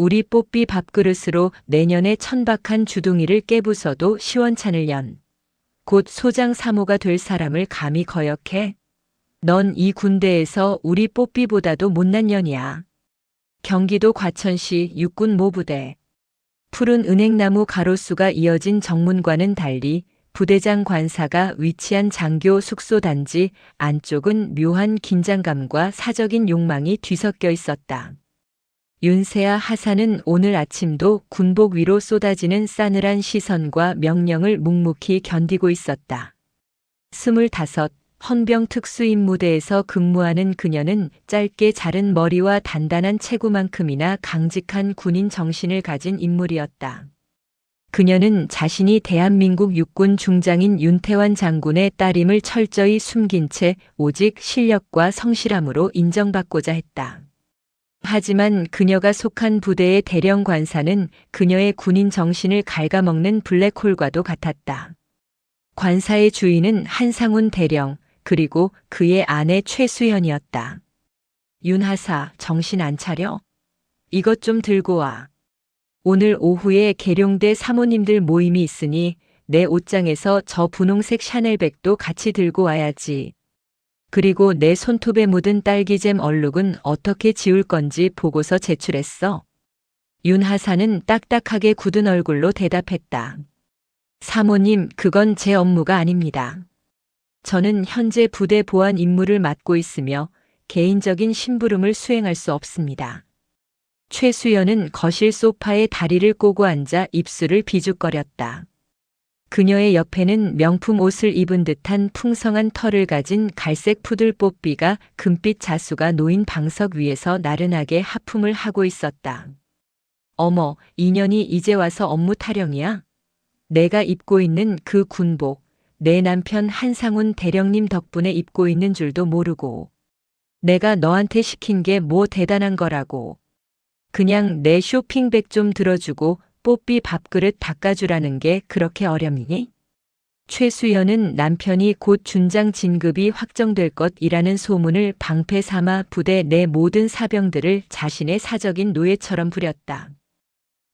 우리 뽀삐 밥그릇으로 내년에 천박한 주둥이를 깨부숴도 시원찮을 년. 곧 소장 사모가 될 사람을 감히 거역해? 넌 이 군대에서 우리 뽀삐보다도 못난 년이야. 경기도 과천시 육군 모부대. 푸른 은행나무 가로수가 이어진 정문과는 달리 부대장 관사가 위치한 장교 숙소 단지 안쪽은 묘한 긴장감과 사적인 욕망이 뒤섞여 있었다. 윤세아 하사는 오늘 아침도 군복 위로 쏟아지는 싸늘한 시선과 명령을 묵묵히 견디고 있었다. 25, 헌병 특수임무대에서 근무하는 그녀는 짧게 자른 머리와 단단한 체구만큼이나 강직한 군인 정신을 가진 인물이었다. 그녀는 자신이 대한민국 육군 중장인 윤태환 장군의 딸임을 철저히 숨긴 채 오직 실력과 성실함으로 인정받고자 했다. 하지만 그녀가 속한 부대의 대령 관사는 그녀의 군인 정신을 갉아먹는 블랙홀과도 같았다. 관사의 주인은 한상훈 대령, 그리고 그의 아내 최수연이었다. 윤 하사, 정신 안 차려? 이것 좀 들고 와. 오늘 오후에 계룡대 사모님들 모임이 있으니 내 옷장에서 저 분홍색 샤넬백도 같이 들고 와야지. 그리고 내 손톱에 묻은 딸기잼 얼룩은 어떻게 지울 건지 보고서 제출했어. 윤 하사는 딱딱하게 굳은 얼굴로 대답했다. 사모님, 그건 제 업무가 아닙니다. 저는 현재 부대 보안 임무를 맡고 있으며 개인적인 심부름을 수행할 수 없습니다. 최수연은 거실 소파에 다리를 꼬고 앉아 입술을 비죽거렸다. 그녀의 옆에는 명품 옷을 입은 듯한 풍성한 털을 가진 갈색 푸들 뽀삐가 금빛 자수가 놓인 방석 위에서 나른하게 하품을 하고 있었다. 어머, 인연이 이제 와서 업무 타령이야? 내가 입고 있는 그 군복, 내 남편 한상훈 대령님 덕분에 입고 있는 줄도 모르고. 내가 너한테 시킨 게 뭐 대단한 거라고. 그냥 내 쇼핑백 좀 들어주고 뽀삐 밥그릇 닦아주라는 게 그렇게 어렵니? 최수연은 남편이 곧 준장 진급이 확정될 것이라는 소문을 방패 삼아 부대 내 모든 사병들을 자신의 사적인 노예처럼 부렸다.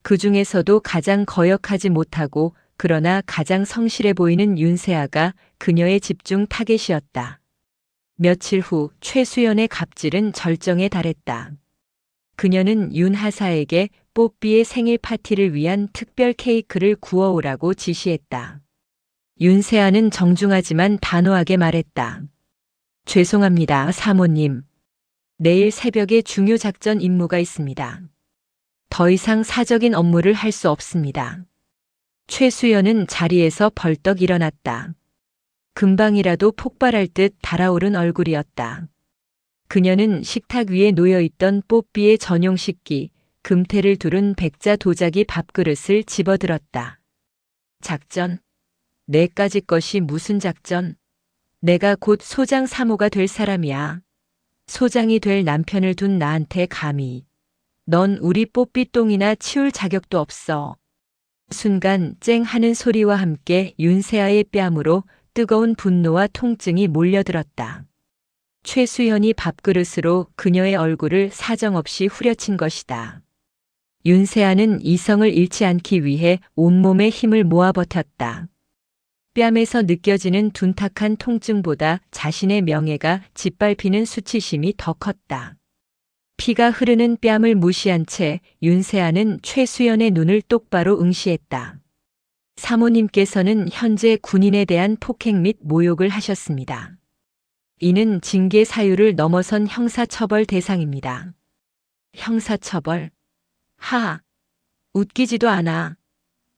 그 중에서도 가장 거역하지 못하고 그러나 가장 성실해 보이는 윤세아가 그녀의 집중 타겟이었다. 며칠 후 최수연의 갑질은 절정에 달했다. 그녀는 윤 하사에게 뽀삐의 생일 파티를 위한 특별 케이크를 구워오라고 지시했다. 윤세아는 정중하지만 단호하게 말했다. 죄송합니다, 사모님. 내일 새벽에 중요 작전 임무가 있습니다. 더 이상 사적인 업무를 할 수 없습니다. 최수연은 자리에서 벌떡 일어났다. 금방이라도 폭발할 듯 달아오른 얼굴이었다. 그녀는 식탁 위에 놓여있던 뽀삐의 전용 식기, 금태를 두른 백자 도자기 밥그릇을 집어들었다. 작전? 내까지 것이 무슨 작전? 내가 곧 소장 사모가 될 사람이야. 소장이 될 남편을 둔 나한테 감히. 넌 우리 뽀삐 똥이나 치울 자격도 없어. 순간 쨍 하는 소리와 함께 윤세아의 뺨으로 뜨거운 분노와 통증이 몰려들었다. 최수연이 밥그릇으로 그녀의 얼굴을 사정없이 후려친 것이다. 윤세아는 이성을 잃지 않기 위해 온몸에 힘을 모아 버텼다. 뺨에서 느껴지는 둔탁한 통증보다 자신의 명예가 짓밟히는 수치심이 더 컸다. 피가 흐르는 뺨을 무시한 채 윤세아는 최수연의 눈을 똑바로 응시했다. 사모님께서는 현재 군인에 대한 폭행 및 모욕을 하셨습니다. 이는 징계 사유를 넘어선 형사처벌 대상입니다. 형사처벌? 하하, 웃기지도 않아.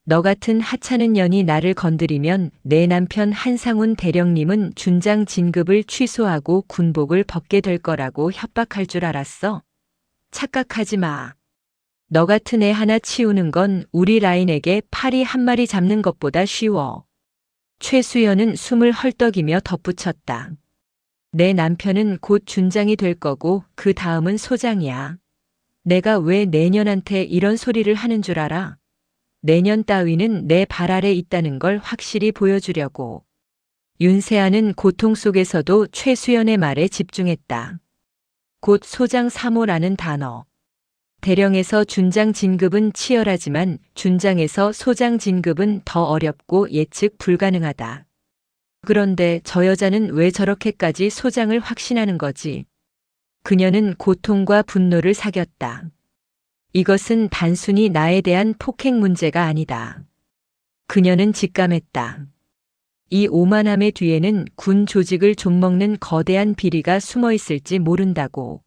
너 같은 하찮은 년이 나를 건드리면 내 남편 한상훈 대령님은 준장 진급을 취소하고 군복을 벗게 될 거라고 협박할 줄 알았어? 착각하지 마. 너 같은 애 하나 치우는 건 우리 라인에게 파리 한 마리 잡는 것보다 쉬워. 최수연은 숨을 헐떡이며 덧붙였다. 내 남편은 곧 준장이 될 거고 그 다음은 소장이야. 내가 왜 내년한테 이런 소리를 하는 줄 알아? 내년 따위는 내 발 아래 있다는 걸 확실히 보여주려고. 윤세아는 고통 속에서도 최수연의 말에 집중했다. 곧 소장 사모라는 단어. 대령에서 준장 진급은 치열하지만 준장에서 소장 진급은 더 어렵고 예측 불가능하다. 그런데 저 여자는 왜 저렇게까지 소장을 확신하는 거지? 그녀는 고통과 분노를 사겼다. 이것은 단순히 나에 대한 폭행 문제가 아니다. 그녀는 직감했다. 이 오만함의 뒤에는 군 조직을 좀먹는 거대한 비리가 숨어 있을지 모른다고.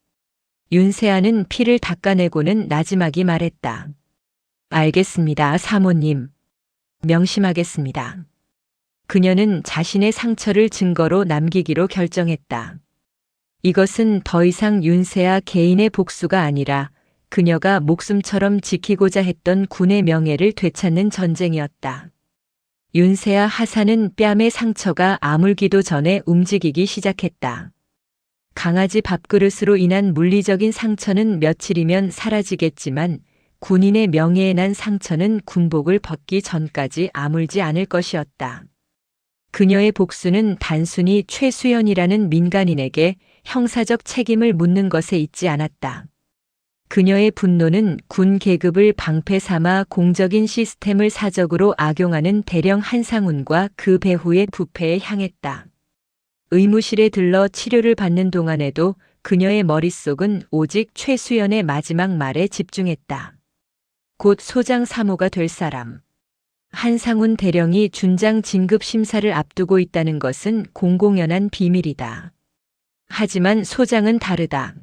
윤세아는 피를 닦아내고는 나지막이 말했다. 알겠습니다, 사모님. 명심하겠습니다. 그녀는 자신의 상처를 증거로 남기기로 결정했다. 이것은 더 이상 윤세아 개인의 복수가 아니라 그녀가 목숨처럼 지키고자 했던 군의 명예를 되찾는 전쟁이었다. 윤세아 하사는 뺨의 상처가 아물기도 전에 움직이기 시작했다. 강아지 밥그릇으로 인한 물리적인 상처는 며칠이면 사라지겠지만 군인의 명예에 난 상처는 군복을 벗기 전까지 아물지 않을 것이었다. 그녀의 복수는 단순히 최수연이라는 민간인에게 형사적 책임을 묻는 것에 있지 않았다. 그녀의 분노는 군 계급을 방패 삼아 공적인 시스템을 사적으로 악용하는 대령 한상훈과 그 배후의 부패에 향했다. 의무실에 들러 치료를 받는 동안에도 그녀의 머릿속은 오직 최수연의 마지막 말에 집중했다. 곧 소장 3호가 될 사람. 한상훈 대령이 준장 진급 심사를 앞두고 있다는 것은 공공연한 비밀이다. 하지만 소장은 다르다.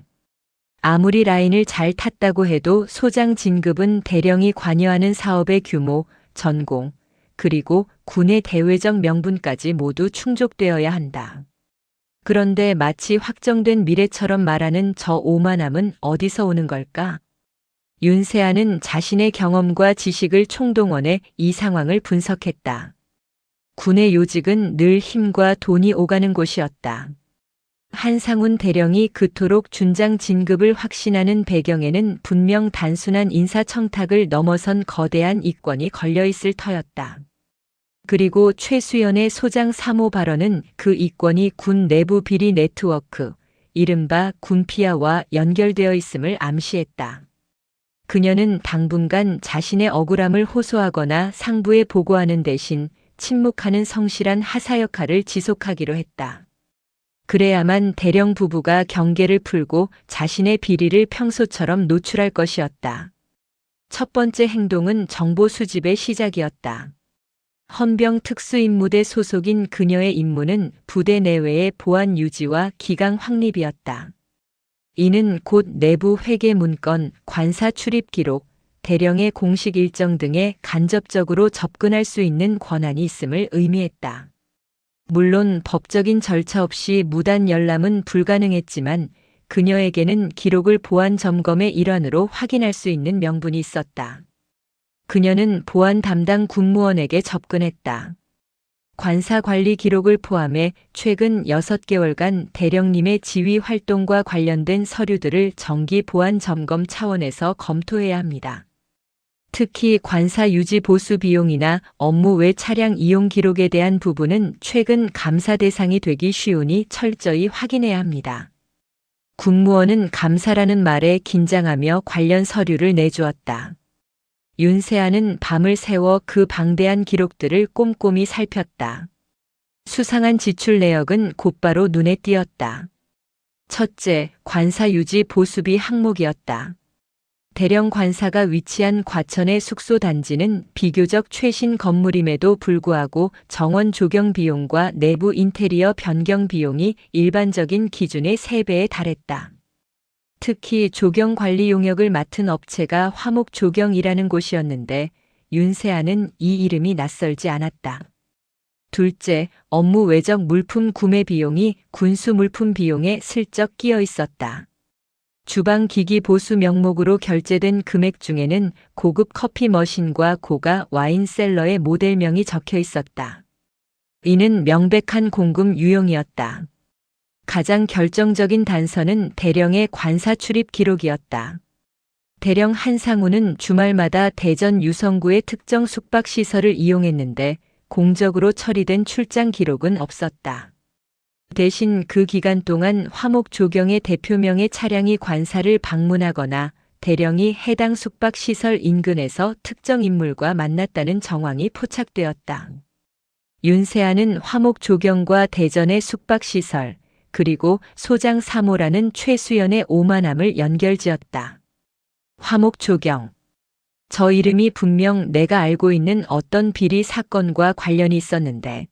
아무리 라인을 잘 탔다고 해도 소장 진급은 대령이 관여하는 사업의 규모, 전공, 그리고 군의 대외적 명분까지 모두 충족되어야 한다. 그런데 마치 확정된 미래처럼 말하는 저 오만함은 어디서 오는 걸까? 윤세아는 자신의 경험과 지식을 총동원해 이 상황을 분석했다. 군의 요직은 늘 힘과 돈이 오가는 곳이었다. 한상훈 대령이 그토록 준장 진급을 확신하는 배경에는 분명 단순한 인사청탁을 넘어선 거대한 이권이 걸려있을 터였다. 그리고 최수연의 소장 3호 발언은 그 이권이 군 내부 비리 네트워크, 이른바 군피아와 연결되어 있음을 암시했다. 그녀는 당분간 자신의 억울함을 호소하거나 상부에 보고하는 대신 침묵하는 성실한 하사 역할을 지속하기로 했다. 그래야만 대령 부부가 경계를 풀고 자신의 비리를 평소처럼 노출할 것이었다. 첫 번째 행동은 정보 수집의 시작이었다. 헌병 특수임무대 소속인 그녀의 임무는 부대 내외의 보안 유지와 기강 확립이었다. 이는 곧 내부 회계 문건, 관사 출입 기록, 대령의 공식 일정 등에 간접적으로 접근할 수 있는 권한이 있음을 의미했다. 물론 법적인 절차 없이 무단 열람은 불가능했지만 그녀에게는 기록을 보안 점검의 일환으로 확인할 수 있는 명분이 있었다. 그녀는 보안 담당 군무원에게 접근했다. 관사 관리 기록을 포함해 최근 6개월간 대령님의 지휘 활동과 관련된 서류들을 정기 보안 점검 차원에서 검토해야 합니다. 특히 관사 유지 보수 비용이나 업무 외 차량 이용 기록에 대한 부분은 최근 감사 대상이 되기 쉬우니 철저히 확인해야 합니다. 군무원은 감사라는 말에 긴장하며 관련 서류를 내주었다. 윤세아는 밤을 새워 그 방대한 기록들을 꼼꼼히 살폈다. 수상한 지출 내역은 곧바로 눈에 띄었다. 첫째, 관사 유지 보수비 항목이었다. 대령 관사가 위치한 과천의 숙소 단지는 비교적 최신 건물임에도 불구하고 정원 조경 비용과 내부 인테리어 변경 비용이 일반적인 기준의 3배에 달했다. 특히 조경 관리 용역을 맡은 업체가 화목조경이라는 곳이었는데 윤세아는 이 이름이 낯설지 않았다. 둘째, 업무 외적 물품 구매 비용이 군수 물품 비용에 슬쩍 끼어 있었다. 주방 기기 보수 명목으로 결제된 금액 중에는 고급 커피 머신과 고가 와인 셀러의 모델명이 적혀 있었다. 이는 명백한 공금 유용이었다. 가장 결정적인 단서는 대령의 관사 출입 기록이었다. 대령 한상훈은 주말마다 대전 유성구의 특정 숙박시설을 이용했는데 공적으로 처리된 출장 기록은 없었다. 대신 그 기간 동안 화목조경의 대표명의 차량이 관사를 방문하거나 대령이 해당 숙박시설 인근에서 특정 인물과 만났다는 정황이 포착되었다. 윤세아는 화목 조경과 대전의 숙박시설, 그리고 소장 3호라는 최수연의 오만함을 연결지었다. 화목 조경. 저 이름이 분명 내가 알고 있는 어떤 비리 사건과 관련이 있었는데,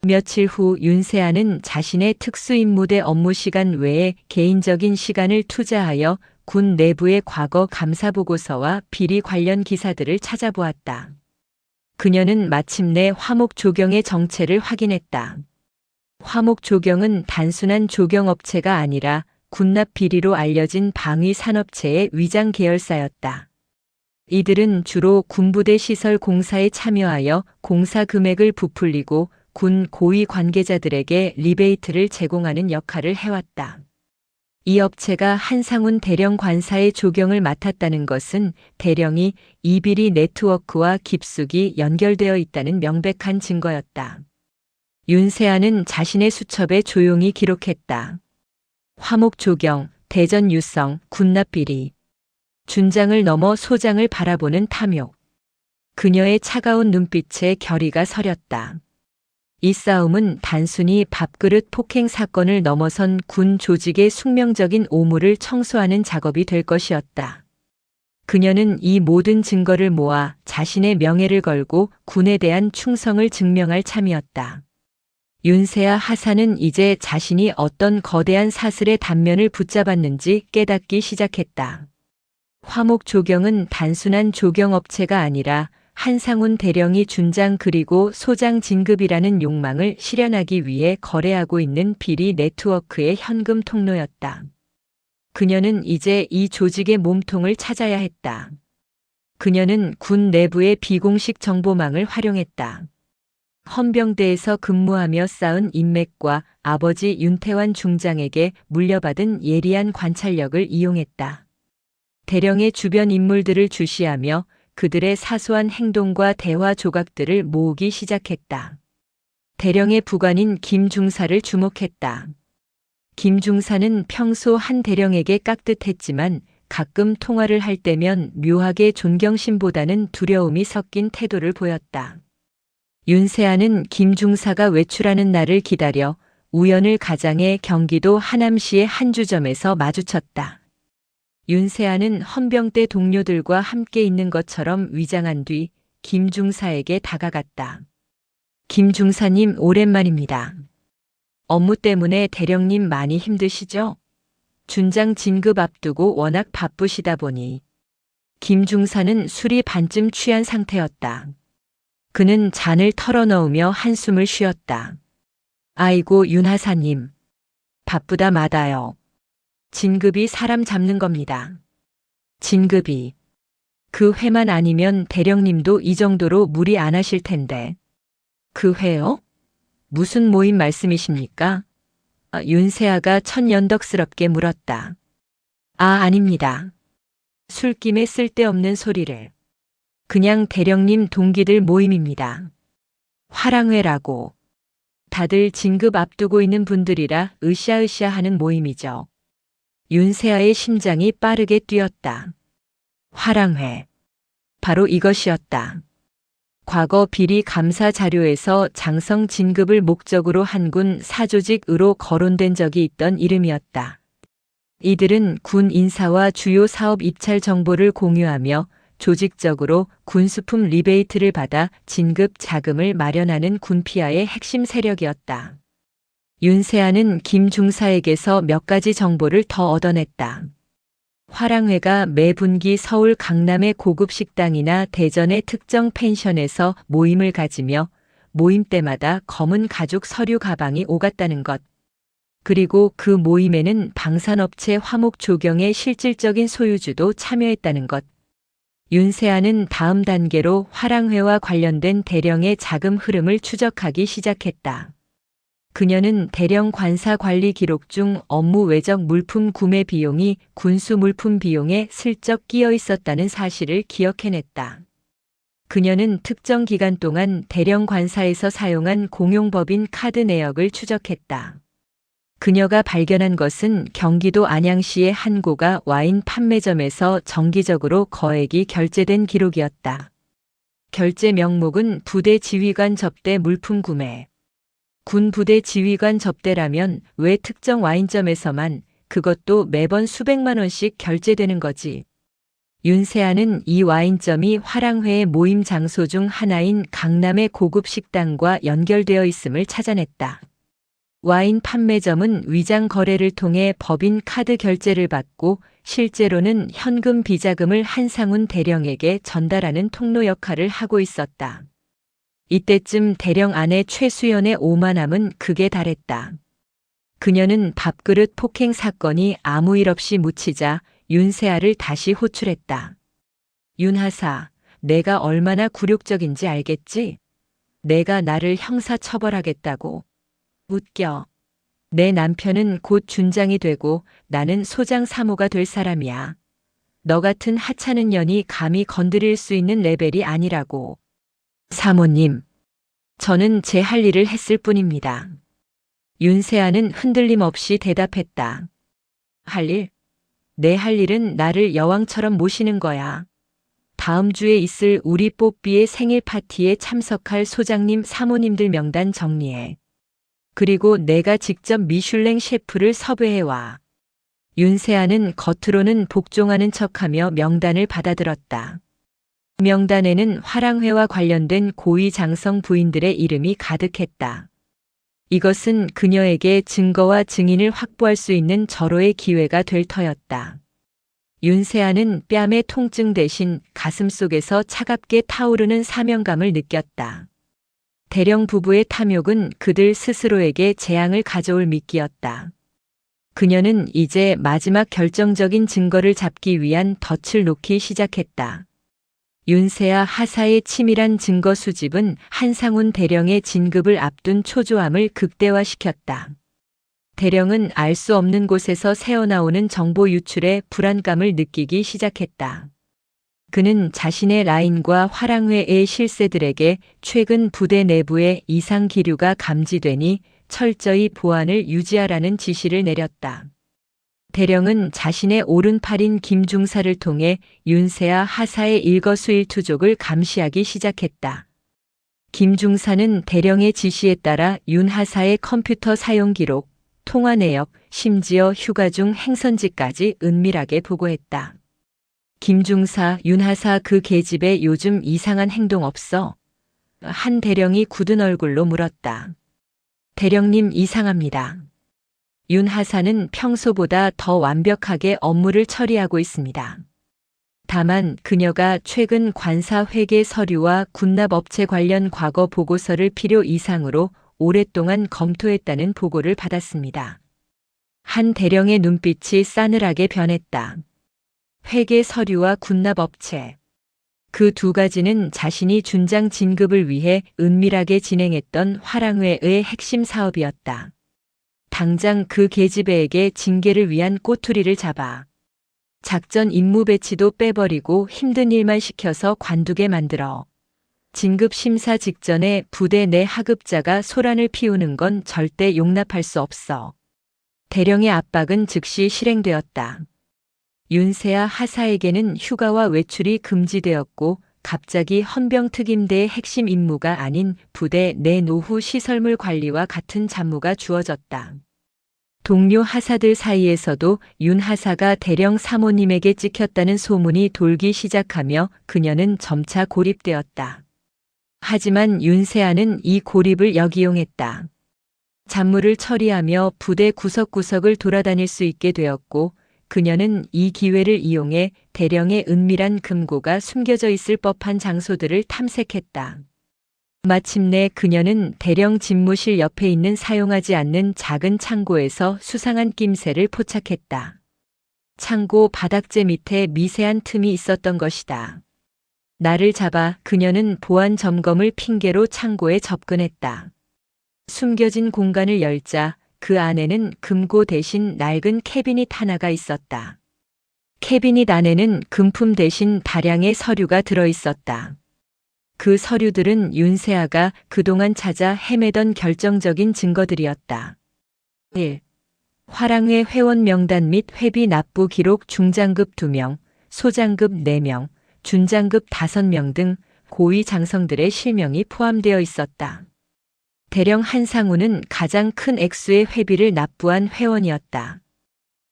며칠 후 윤세아는 자신의 특수임무대 업무 시간 외에 개인적인 시간을 투자하여 군 내부의 과거 감사보고서와 비리 관련 기사들을 찾아보았다. 그녀는 마침내 화목 조경의 정체를 확인했다. 화목 조경은 단순한 조경업체가 아니라 군납 비리로 알려진 방위 산업체의 위장 계열사였다. 이들은 주로 군부대 시설 공사에 참여하여 공사 금액을 부풀리고 군 고위 관계자들에게 리베이트를 제공하는 역할을 해왔다. 이 업체가 한상훈 대령 관사의 조경을 맡았다는 것은 대령이 이 비리 네트워크와 깊숙이 연결되어 있다는 명백한 증거였다. 윤세아는 자신의 수첩에 조용히 기록했다. 화목 조경, 대전 유성, 군납 비리. 준장을 넘어 소장을 바라보는 탐욕. 그녀의 차가운 눈빛에 결의가 서렸다. 이 싸움은 단순히 밥그릇 폭행 사건을 넘어선 군 조직의 숙명적인 오물을 청소하는 작업이 될 것이었다. 그녀는 이 모든 증거를 모아 자신의 명예를 걸고 군에 대한 충성을 증명할 참이었다. 윤세아 하사는 이제 자신이 어떤 거대한 사슬의 단면을 붙잡았는지 깨닫기 시작했다. 화목 조경은 단순한 조경업체가 아니라 한상훈 대령이 준장 그리고 소장 진급이라는 욕망을 실현하기 위해 거래하고 있는 비리 네트워크의 현금 통로였다. 그녀는 이제 이 조직의 몸통을 찾아야 했다. 그녀는 군 내부의 비공식 정보망을 활용했다. 헌병대에서 근무하며 쌓은 인맥과 아버지 윤태환 중장에게 물려받은 예리한 관찰력을 이용했다. 대령의 주변 인물들을 주시하며 그들의 사소한 행동과 대화 조각들을 모으기 시작했다. 대령의 부관인 김 중사를 주목했다. 김 중사는 평소 한 대령에게 깍듯했지만 가끔 통화를 할 때면 묘하게 존경심보다는 두려움이 섞인 태도를 보였다. 윤세아는 김 중사가 외출하는 날을 기다려 우연을 가장해 경기도 하남시의 한 주점에서 마주쳤다. 윤세아는 헌병대 동료들과 함께 있는 것처럼 위장한 뒤 김 중사에게 다가갔다. 김 중사님 오랜만입니다. 업무 때문에 대령님 많이 힘드시죠? 준장 진급 앞두고 워낙 바쁘시다 보니. 김 중사는 술이 반쯤 취한 상태였다. 그는 잔을 털어넣으며 한숨을 쉬었다. 아이고 윤 하사님. 바쁘다 마다요. 진급이 사람 잡는 겁니다. 진급이. 그 회만 아니면 대령님도 이 정도로 무리 안 하실 텐데. 그 회요? 무슨 모임 말씀이십니까? 윤세아가 천연덕스럽게 물었다. 아닙니다. 술김에 쓸데없는 소리를. 그냥 대령님 동기들 모임입니다. 화랑회라고. 다들 진급 앞두고 있는 분들이라 으쌰으쌰 하는 모임이죠. 윤세아의 심장이 빠르게 뛰었다. 화랑회. 바로 이것이었다. 과거 비리 감사 자료에서 장성 진급을 목적으로 한 군 사조직으로 거론된 적이 있던 이름이었다. 이들은 군 인사와 주요 사업 입찰 정보를 공유하며 조직적으로 군수품 리베이트를 받아 진급 자금을 마련하는 군피아의 핵심 세력이었다. 윤세아는 김 중사에게서 몇 가지 정보를 더 얻어냈다. 화랑회가 매 분기 서울 강남의 고급 식당이나 대전의 특정 펜션에서 모임을 가지며 모임 때마다 검은 가죽 서류 가방이 오갔다는 것. 그리고 그 모임에는 방산업체 화목 조경의 실질적인 소유주도 참여했다는 것. 윤세아는 다음 단계로 화랑회와 관련된 대령의 자금 흐름을 추적하기 시작했다. 그녀는 대령 관사 관리 기록 중 업무 외적 물품 구매 비용이 군수 물품 비용에 슬쩍 끼어 있었다는 사실을 기억해냈다. 그녀는 특정 기간 동안 대령 관사에서 사용한 공용법인 카드 내역을 추적했다. 그녀가 발견한 것은 경기도 안양시의 한 고가 와인 판매점에서 정기적으로 거액이 결제된 기록이었다. 결제 명목은 부대 지휘관 접대 물품 구매. 군 부대 지휘관 접대라면 왜 특정 와인점에서만, 그것도 매번 수백만 원씩 결제되는 거지. 윤세아는 이 와인점이 화랑회의 모임 장소 중 하나인 강남의 고급 식당과 연결되어 있음을 찾아냈다. 와인 판매점은 위장 거래를 통해 법인 카드 결제를 받고 실제로는 현금 비자금을 한상훈 대령에게 전달하는 통로 역할을 하고 있었다. 이때쯤 대령 아내 최수연의 오만함은 극에 달했다. 그녀는 밥그릇 폭행 사건이 아무 일 없이 묻히자 윤세아를 다시 호출했다. 윤하사, 내가 얼마나 굴욕적인지 알겠지? 내가 나를 형사처벌하겠다고. 웃겨. 내 남편은 곧 준장이 되고 나는 소장 사모가 될 사람이야. 너 같은 하찮은 년이 감히 건드릴 수 있는 레벨이 아니라고. 사모님, 저는 제 할 일을 했을 뿐입니다. 윤세아는 흔들림 없이 대답했다. 할 일? 내 할 일은 나를 여왕처럼 모시는 거야. 다음 주에 있을 우리 뽀삐의 생일 파티에 참석할 소장님 사모님들 명단 정리해. 그리고 내가 직접 미슐랭 셰프를 섭외해와. 윤세아는 겉으로는 복종하는 척하며 명단을 받아들었다. 명단에는 화랑회와 관련된 고위 장성 부인들의 이름이 가득했다. 이것은 그녀에게 증거와 증인을 확보할 수 있는 절호의 기회가 될 터였다. 윤세아는 뺨의 통증 대신 가슴속에서 차갑게 타오르는 사명감을 느꼈다. 대령 부부의 탐욕은 그들 스스로에게 재앙을 가져올 미끼였다. 그녀는 이제 마지막 결정적인 증거를 잡기 위한 덫을 놓기 시작했다. 윤세아 하사의 치밀한 증거 수집은 한상훈 대령의 진급을 앞둔 초조함을 극대화시켰다. 대령은 알 수 없는 곳에서 새어나오는 정보 유출에 불안감을 느끼기 시작했다. 그는 자신의 라인과 화랑회의 실세들에게 최근 부대 내부에 이상 기류가 감지되니 철저히 보안을 유지하라는 지시를 내렸다. 대령은 자신의 오른팔인 김중사를 통해 윤세아 하사의 일거수일투족을 감시하기 시작했다. 김중사는 대령의 지시에 따라 윤 하사의 컴퓨터 사용 기록, 통화 내역, 심지어 휴가 중 행선지까지 은밀하게 보고했다. 김중사, 윤하사 그 계집에 요즘 이상한 행동 없어? 한 대령이 굳은 얼굴로 물었다. 대령님 이상합니다. 윤하사는 평소보다 더 완벽하게 업무를 처리하고 있습니다. 다만 그녀가 최근 관사 회계 서류와 군납업체 관련 과거 보고서를 필요 이상으로 오랫동안 검토했다는 보고를 받았습니다. 한 대령의 눈빛이 싸늘하게 변했다. 회계 서류와 군납업체. 그 두 가지는 자신이 준장 진급을 위해 은밀하게 진행했던 화랑회의 핵심 사업이었다. 당장 그 계집애에게 징계를 위한 꼬투리를 잡아. 작전 임무 배치도 빼버리고 힘든 일만 시켜서 관두게 만들어. 진급 심사 직전에 부대 내 하급자가 소란을 피우는 건 절대 용납할 수 없어. 대령의 압박은 즉시 실행되었다. 윤세아 하사에게는 휴가와 외출이 금지되었고 갑자기 헌병특임대의 핵심 임무가 아닌 부대 내 노후 시설물 관리와 같은 잡무가 주어졌다. 동료 하사들 사이에서도 윤 하사가 대령 사모님에게 찍혔다는 소문이 돌기 시작하며 그녀는 점차 고립되었다. 하지만 윤세아는 이 고립을 역이용했다. 잡무를 처리하며 부대 구석구석을 돌아다닐 수 있게 되었고 그녀는 이 기회를 이용해 대령의 은밀한 금고가 숨겨져 있을 법한 장소들을 탐색했다. 마침내 그녀는 대령 집무실 옆에 있는 사용하지 않는 작은 창고에서 수상한 낌새를 포착했다. 창고 바닥재 밑에 미세한 틈이 있었던 것이다. 나를 잡아 그녀는 보안 점검을 핑계로 창고에 접근했다. 숨겨진 공간을 열자 그 안에는 금고 대신 낡은 캐비닛 하나가 있었다. 캐비닛 안에는 금품 대신 다량의 서류가 들어있었다. 그 서류들은 윤세아가 그동안 찾아 헤매던 결정적인 증거들이었다. 1. 화랑회 회원 명단 및 회비 납부 기록 중장급 2명, 소장급 4명, 준장급 5명 등 고위 장성들의 실명이 포함되어 있었다. 대령 한상우는 가장 큰 액수의 회비를 납부한 회원이었다.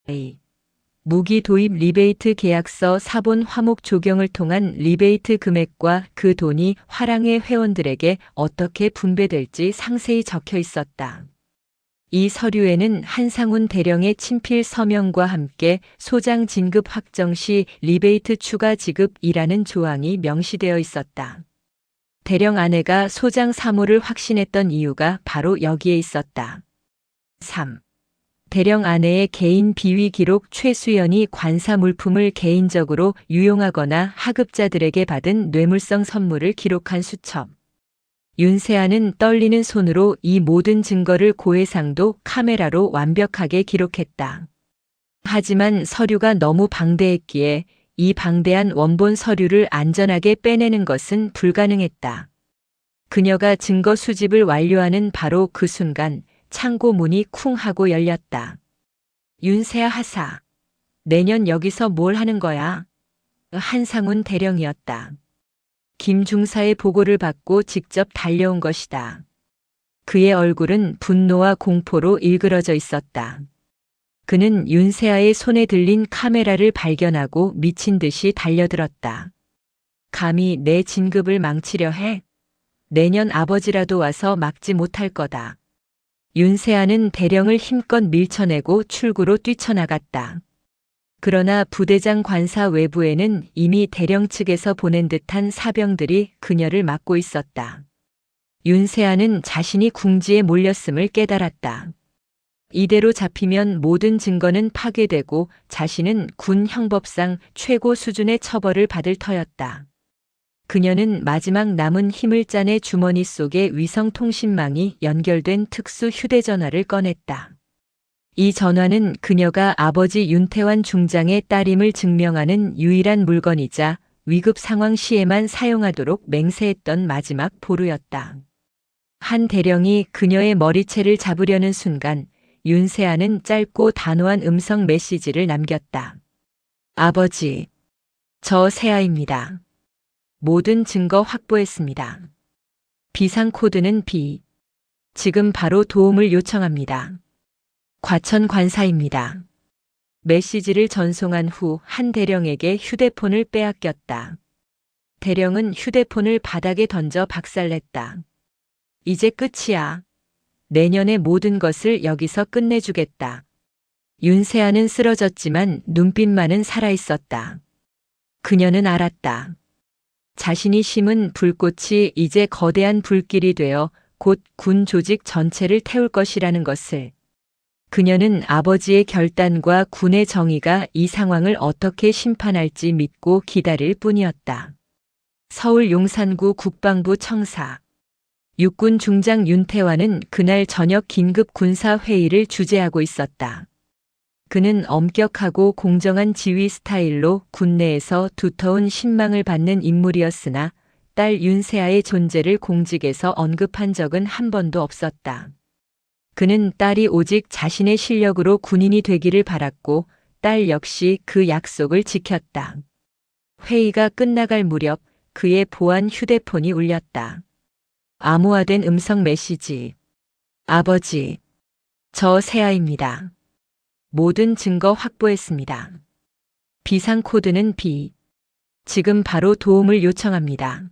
A. 무기 도입 리베이트 계약서 사본 화목 조경을 통한 리베이트 금액과 그 돈이 화랑회 회원들에게 어떻게 분배될지 상세히 적혀 있었다. 이 서류에는 한상훈 대령의 친필 서명과 함께 소장 진급 확정 시 리베이트 추가 지급이라는 조항이 명시되어 있었다. 대령 아내가 소장 사모를 확신했던 이유가 바로 여기에 있었다. 3. 대령 아내의 개인 비위 기록 최수연이 관사 물품을 개인적으로 유용하거나 하급자들에게 받은 뇌물성 선물을 기록한 수첩. 윤세아는 떨리는 손으로 이 모든 증거를 고해상도 카메라로 완벽하게 기록했다. 하지만 서류가 너무 방대했기에 이 방대한 원본 서류를 안전하게 빼내는 것은 불가능했다. 그녀가 증거 수집을 완료하는 바로 그 순간 창고 문이 쿵 하고 열렸다. 윤세아 하사. 내년 여기서 뭘 하는 거야? 한상훈 대령이었다. 김 중사의 보고를 받고 직접 달려온 것이다. 그의 얼굴은 분노와 공포로 일그러져 있었다. 그는 윤세아의 손에 들린 카메라를 발견하고 미친 듯이 달려들었다. 감히 내 진급을 망치려 해? 내년 아버지라도 와서 막지 못할 거다. 윤세아는 대령을 힘껏 밀쳐내고 출구로 뛰쳐나갔다. 그러나 부대장 관사 외부에는 이미 대령 측에서 보낸 듯한 사병들이 그녀를 막고 있었다. 윤세아는 자신이 궁지에 몰렸음을 깨달았다. 이대로 잡히면 모든 증거는 파괴되고 자신은 군 형법상 최고 수준의 처벌을 받을 터였다. 그녀는 마지막 남은 힘을 짜내 주머니 속에 위성통신망이 연결된 특수 휴대전화를 꺼냈다. 이 전화는 그녀가 아버지 윤태환 중장의 딸임을 증명하는 유일한 물건이자 위급 상황 시에만 사용하도록 맹세했던 마지막 보루였다. 한 대령이 그녀의 머리채를 잡으려는 순간 윤세아는 짧고 단호한 음성 메시지를 남겼다. 아버지, 저 세아입니다. 모든 증거 확보했습니다. 비상코드는 B. 지금 바로 도움을 요청합니다. 과천 관사입니다. 메시지를 전송한 후 한 대령에게 휴대폰을 빼앗겼다. 대령은 휴대폰을 바닥에 던져 박살냈다. 이제 끝이야. 내년의 모든 것을 여기서 끝내주겠다. 윤세아는 쓰러졌지만 눈빛만은 살아있었다. 그녀는 알았다. 자신이 심은 불꽃이 이제 거대한 불길이 되어 곧 군 조직 전체를 태울 것이라는 것을. 그녀는 아버지의 결단과 군의 정의가 이 상황을 어떻게 심판할지 믿고 기다릴 뿐이었다. 서울 용산구 국방부 청사. 육군 중장 윤태환은 그날 저녁 긴급 군사회의를 주재하고 있었다. 그는 엄격하고 공정한 지휘 스타일로 군내에서 두터운 신망을 받는 인물이었으나 딸 윤세아의 존재를 공직에서 언급한 적은 한 번도 없었다. 그는 딸이 오직 자신의 실력으로 군인이 되기를 바랐고 딸 역시 그 약속을 지켰다. 회의가 끝나갈 무렵 그의 보안 휴대폰이 울렸다. 암호화된 음성 메시지. 아버지, 저 세아입니다. 모든 증거 확보했습니다. 비상코드는 B. 지금 바로 도움을 요청합니다.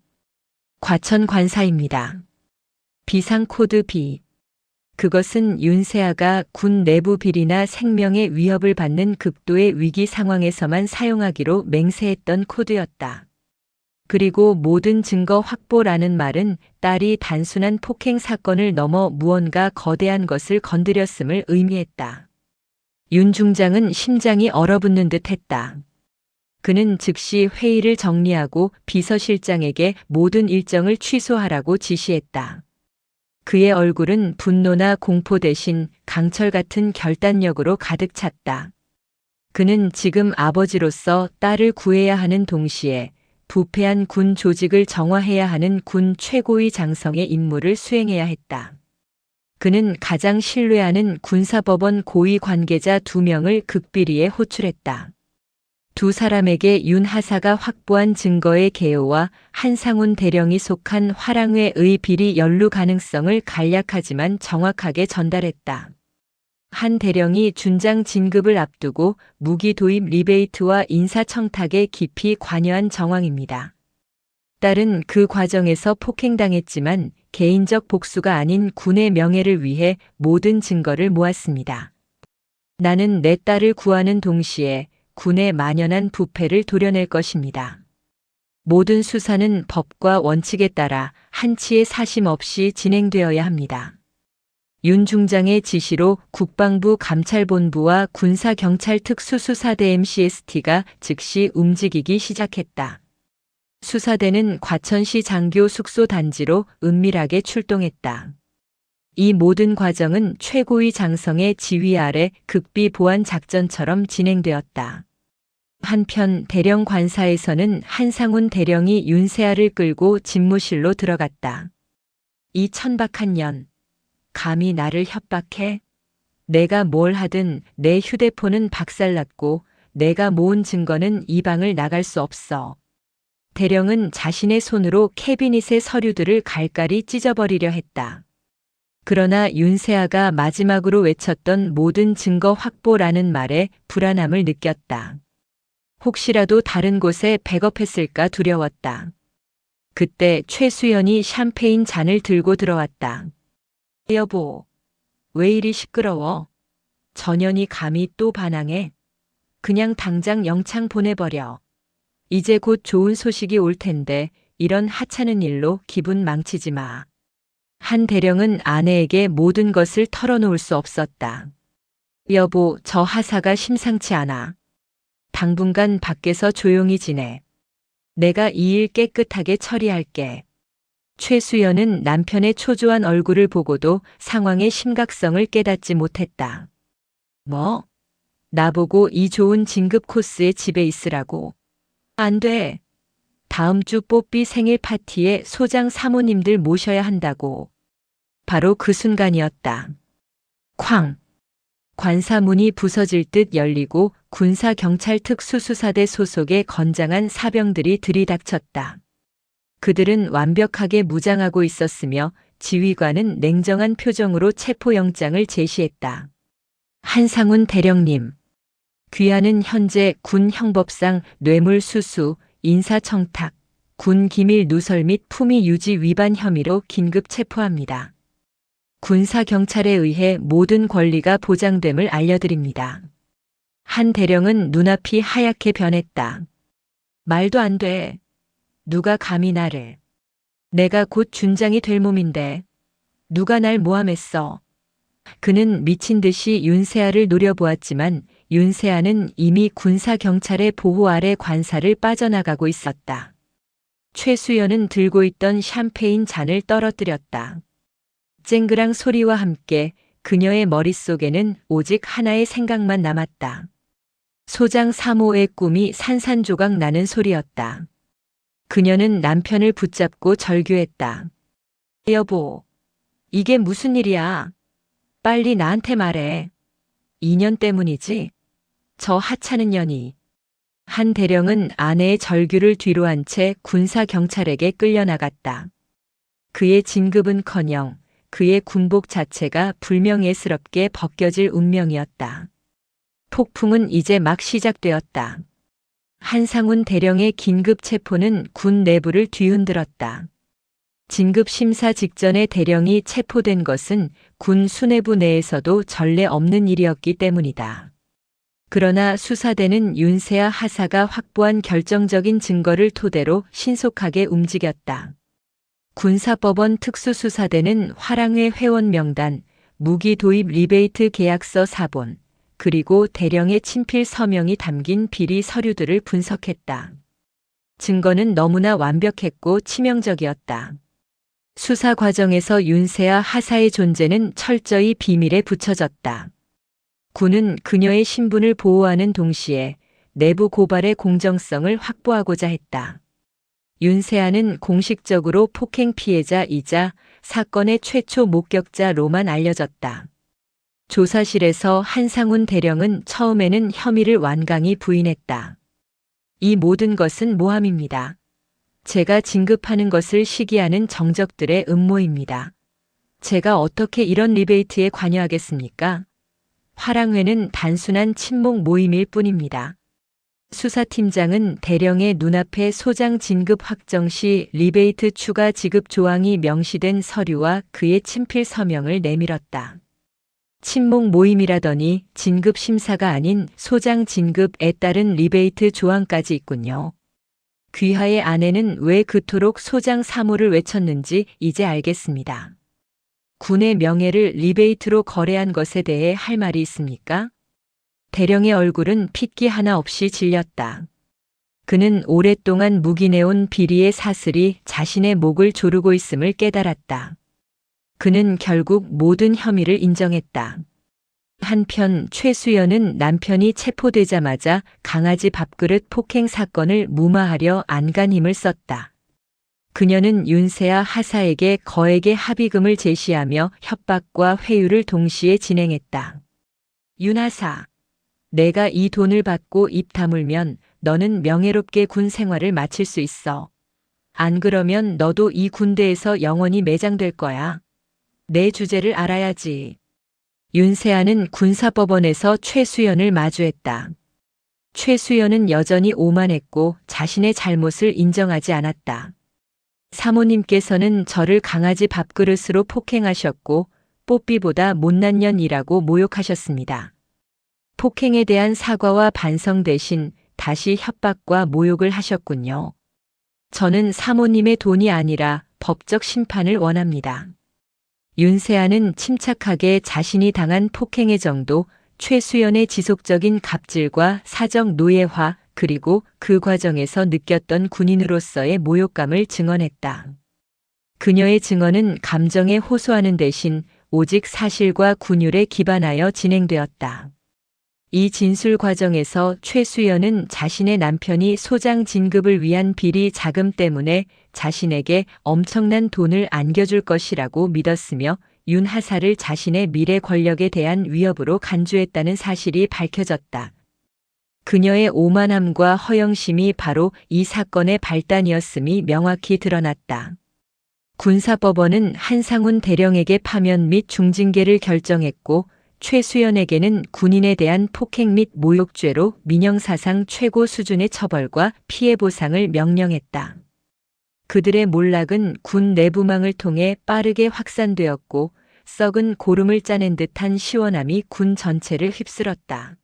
과천 관사입니다. 비상코드 B. 그것은 윤세아가 군 내부 비리나 생명의 위협을 받는 극도의 위기 상황에서만 사용하기로 맹세했던 코드였다. 그리고 모든 증거 확보라는 말은 딸이 단순한 폭행 사건을 넘어 무언가 거대한 것을 건드렸음을 의미했다. 윤 중장은 심장이 얼어붙는 듯 했다. 그는 즉시 회의를 정리하고 비서실장에게 모든 일정을 취소하라고 지시했다. 그의 얼굴은 분노나 공포 대신 강철 같은 결단력으로 가득 찼다. 그는 지금 아버지로서 딸을 구해야 하는 동시에 부패한 군 조직을 정화해야 하는 군 최고위 장성의 임무를 수행해야 했다. 그는 가장 신뢰하는 군사법원 고위 관계자 2명을 극비리에 호출했다. 두 사람에게 윤 하사가 확보한 증거의 개요와 한상훈 대령이 속한 화랑회의 비리 연루 가능성을 간략하지만 정확하게 전달했다. 한 대령이 준장 진급을 앞두고 무기 도입 리베이트와 인사청탁에 깊이 관여한 정황입니다. 딸은 그 과정에서 폭행당했지만 개인적 복수가 아닌 군의 명예를 위해 모든 증거를 모았습니다. 나는 내 딸을 구하는 동시에 군의 만연한 부패를 도려낼 것입니다. 모든 수사는 법과 원칙에 따라 한치의 사심 없이 진행되어야 합니다. 윤 중장의 지시로 국방부 감찰본부와 군사경찰특수수사대 MCST가 즉시 움직이기 시작했다. 수사대는 과천시 장교 숙소 단지로 은밀하게 출동했다. 이 모든 과정은 최고위 장성의 지휘 아래 극비 보안 작전처럼 진행되었다. 한편 대령 관사에서는 한상훈 대령이 윤세아를 끌고 집무실로 들어갔다. 이 천박한 년, 감히 나를 협박해? 내가 뭘 하든 내 휴대폰은 박살났고 내가 모은 증거는 이 방을 나갈 수 없어. 대령은 자신의 손으로 캐비닛의 서류들을 갈갈이 찢어버리려 했다. 그러나 윤세아가 마지막으로 외쳤던 모든 증거 확보라는 말에 불안함을 느꼈다. 혹시라도 다른 곳에 백업했을까 두려웠다. 그때 최수연이 샴페인 잔을 들고 들어왔다. 여보, 왜 이리 시끄러워? 전현이 감히 또 반항해? 그냥 당장 영창 보내버려. 이제 곧 좋은 소식이 올 텐데 이런 하찮은 일로 기분 망치지 마. 한 대령은 아내에게 모든 것을 털어놓을 수 없었다. 여보, 저 하사가 심상치 않아. 당분간 밖에서 조용히 지내. 내가 이 일 깨끗하게 처리할게. 최수연은 남편의 초조한 얼굴을 보고도 상황의 심각성을 깨닫지 못했다. 뭐? 나보고 이 좋은 진급 코스에 집에 있으라고. 안 돼. 다음 주 뽀삐 생일 파티에 소장 사모님들 모셔야 한다고. 바로 그 순간이었다. 쾅! 관사문이 부서질 듯 열리고 군사경찰특수수사대 소속의 건장한 사병들이 들이닥쳤다. 그들은 완벽하게 무장하고 있었으며 지휘관은 냉정한 표정으로 체포영장을 제시했다. 한상훈 대령님. 귀하는 현재 군 형법상 뇌물수수, 인사청탁, 군 기밀 누설 및 품위 유지 위반 혐의로 긴급 체포합니다. 군사경찰에 의해 모든 권리가 보장됨을 알려드립니다. 한 대령은 눈앞이 하얗게 변했다. 말도 안 돼. 누가 감히 나를. 내가 곧 준장이 될 몸인데. 누가 날 모함했어. 그는 미친 듯이 윤세아를 노려보았지만 윤세아는 이미 군사경찰의 보호 아래 관사를 빠져나가고 있었다. 최수연은 들고 있던 샴페인 잔을 떨어뜨렸다. 쨍그랑 소리와 함께 그녀의 머릿속에는 오직 하나의 생각만 남았다. 소장 3호의 꿈이 산산조각 나는 소리였다. 그녀는 남편을 붙잡고 절규했다. 여보, 이게 무슨 일이야? 빨리 나한테 말해. 2년 때문이지? 저 하찮은 년이. 한 대령은 아내의 절규를 뒤로 한 채 군사경찰에게 끌려나갔다. 그의 진급은커녕 그의 군복 자체가 불명예스럽게 벗겨질 운명이었다. 폭풍은 이제 막 시작되었다. 한상훈 대령의 긴급 체포는 군 내부를 뒤흔들었다. 진급 심사 직전에 대령이 체포된 것은 군 수뇌부 내에서도 전례 없는 일이었기 때문이다. 그러나 수사대는 윤세아 하사가 확보한 결정적인 증거를 토대로 신속하게 움직였다. 군사법원 특수수사대는 화랑회 회원 명단, 무기 도입 리베이트 계약서 사본, 그리고 대령의 친필 서명이 담긴 비리 서류들을 분석했다. 증거는 너무나 완벽했고 치명적이었다. 수사 과정에서 윤세아 하사의 존재는 철저히 비밀에 붙여졌다. 군은 그녀의 신분을 보호하는 동시에 내부 고발의 공정성을 확보하고자 했다. 윤세아는 공식적으로 폭행 피해자이자 사건의 최초 목격자로만 알려졌다. 조사실에서 한상훈 대령은 처음에는 혐의를 완강히 부인했다. 이 모든 것은 모함입니다. 제가 진급하는 것을 시기하는 정적들의 음모입니다. 제가 어떻게 이런 리베이트에 관여하겠습니까? 화랑회는 단순한 친목 모임일 뿐입니다. 수사팀장은 대령의 눈앞에 소장 진급 확정 시 리베이트 추가 지급 조항이 명시된 서류와 그의 친필 서명을 내밀었다. 친목 모임이라더니 진급 심사가 아닌 소장 진급에 따른 리베이트 조항까지 있군요. 귀하의 아내는 왜 그토록 소장 사모를 외쳤는지 이제 알겠습니다. 군의 명예를 리베이트로 거래한 것에 대해 할 말이 있습니까? 대령의 얼굴은 핏기 하나 없이 질렸다. 그는 오랫동안 묵인해온 비리의 사슬이 자신의 목을 조르고 있음을 깨달았다. 그는 결국 모든 혐의를 인정했다. 한편 최수연은 남편이 체포되자마자 강아지 밥그릇 폭행 사건을 무마하려 안간힘을 썼다. 그녀는 윤세아 하사에게 거액의 합의금을 제시하며 협박과 회유를 동시에 진행했다. 윤 하사, 내가 이 돈을 받고 입 다물면 너는 명예롭게 군 생활을 마칠 수 있어. 안 그러면 너도 이 군대에서 영원히 매장될 거야. 내 주제를 알아야지. 윤세아는 군사법원에서 최수연을 마주했다. 최수연은 여전히 오만했고 자신의 잘못을 인정하지 않았다. 사모님께서는 저를 강아지 밥그릇으로 폭행하셨고 뽀삐보다 못난 년이라고 모욕하셨습니다. 폭행에 대한 사과와 반성 대신 다시 협박과 모욕을 하셨군요. 저는 사모님의 돈이 아니라 법적 심판을 원합니다. 윤세아는 침착하게 자신이 당한 폭행의 정도, 최수연의 지속적인 갑질과 사적 노예화, 그리고 그 과정에서 느꼈던 군인으로서의 모욕감을 증언했다. 그녀의 증언은 감정에 호소하는 대신 오직 사실과 군율에 기반하여 진행되었다. 이 진술 과정에서 최수연은 자신의 남편이 소장 진급을 위한 비리 자금 때문에 자신에게 엄청난 돈을 안겨줄 것이라고 믿었으며 윤 하사를 자신의 미래 권력에 대한 위협으로 간주했다는 사실이 밝혀졌다. 그녀의 오만함과 허영심이 바로 이 사건의 발단이었음이 명확히 드러났다. 군사법원은 한상훈 대령에게 파면 및 중징계를 결정했고 최수연에게는 군인에 대한 폭행 및 모욕죄로 민형사상 최고 수준의 처벌과 피해 보상을 명령했다. 그들의 몰락은 군 내부망을 통해 빠르게 확산되었고 썩은 고름을 짜낸 듯한 시원함이 군 전체를 휩쓸었다.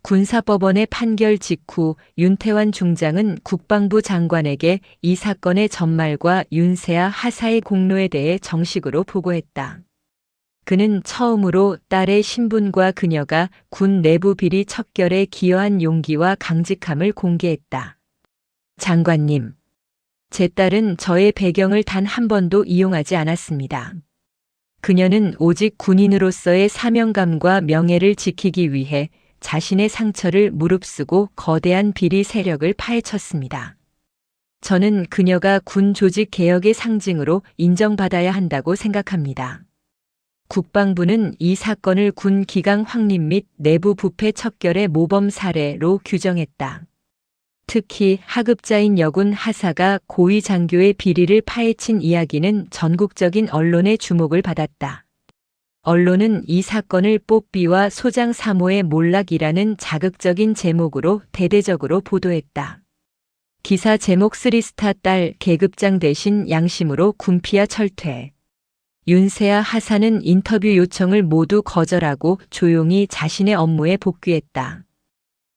군사법원의 판결 직후 윤태환 중장은 국방부 장관에게 이 사건의 전말과 윤세아 하사의 공로에 대해 정식으로 보고했다. 그는 처음으로 딸의 신분과 그녀가 군 내부 비리 척결에 기여한 용기와 강직함을 공개했다. 장관님, 제 딸은 저의 배경을 단 한 번도 이용하지 않았습니다. 그녀는 오직 군인으로서의 사명감과 명예를 지키기 위해 자신의 상처를 무릅쓰고 거대한 비리 세력을 파헤쳤습니다. 저는 그녀가 군 조직 개혁의 상징으로 인정받아야 한다고 생각합니다. 국방부는 이 사건을 군 기강 확립 및 내부 부패 척결의 모범 사례로 규정했다. 특히 하급자인 여군 하사가 고위 장교의 비리를 파헤친 이야기는 전국적인 언론의 주목을 받았다. 언론은 이 사건을 뽀삐와 소장 사모의 몰락이라는 자극적인 제목으로 대대적으로 보도했다. 기사 제목 3스타 딸 계급장 대신 양심으로 군피하 철퇴. 윤세아 하사는 인터뷰 요청을 모두 거절하고 조용히 자신의 업무에 복귀했다.